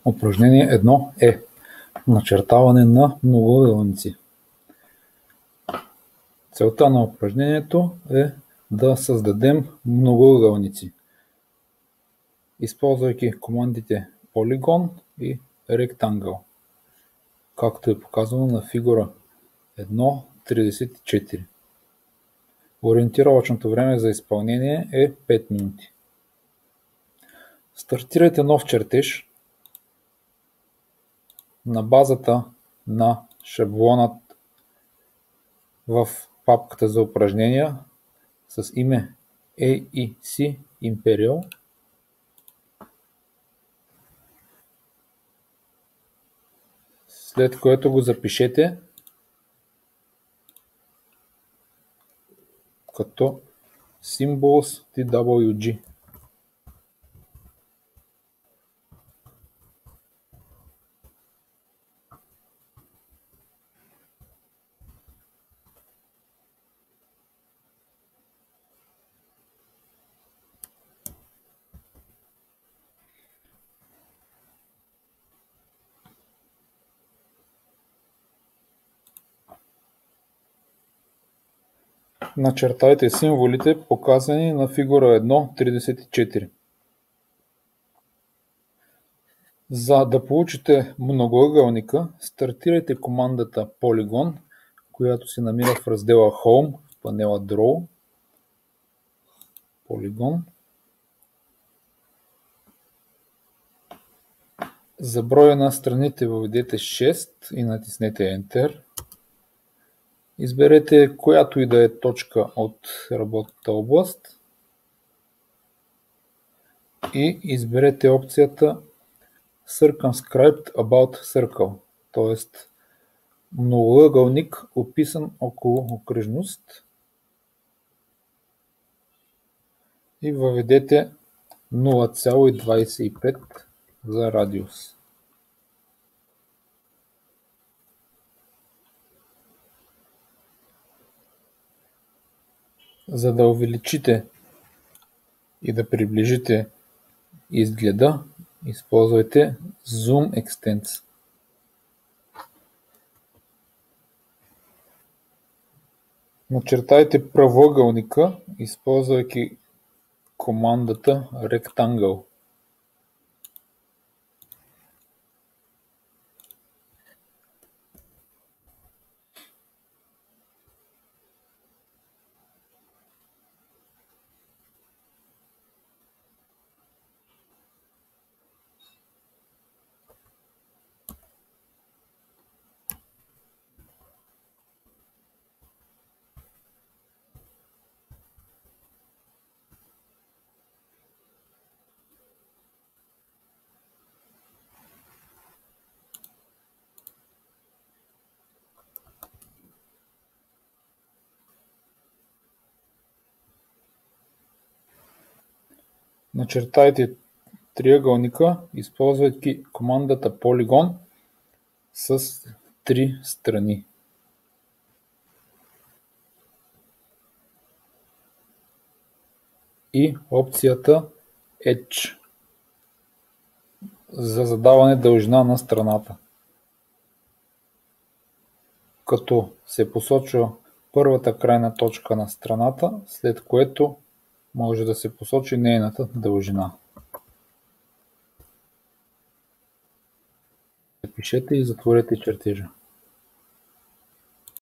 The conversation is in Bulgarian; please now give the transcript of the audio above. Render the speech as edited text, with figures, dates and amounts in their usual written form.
Упражнение 1 е начертаване на многоъгълници. Целта на упражнението е да създадем многоъгълници, използвайки командите Polygon и Rectangle, както е показано на фигура 1.34. Ориентировъчното време за изпълнение е 5 минути. Стартирайте нов чертеж на базата на шаблонът в папката за упражнения с име AEC Imperial. След което го запишете като Symbols TWG. Начертайте символите, показани на фигура 1.34. За да получите многоъгълника, стартирайте командата Polygon, която се намира в раздела Home, в панела Draw. Polygon. За броя на страните въведете 6 и натиснете Enter. Изберете която и да е точка от работната област и изберете опцията Circumscribed About Circle, т.е. многоъгълник, описан около окръжност, и въведете 0,25 за радиус. За да увеличите и да приближите изгледа, използвайте Zoom Extents. Начертайте правоъгълника, използвайки командата Rectangle. Начертайте триъгълника, използвайки командата Polygon с 3 страни. И опцията Edge за задаване дължина на страната, като се посочва първата крайна точка на страната, след което може да се посочи нейната дължина. Запишете и затворете чертежа.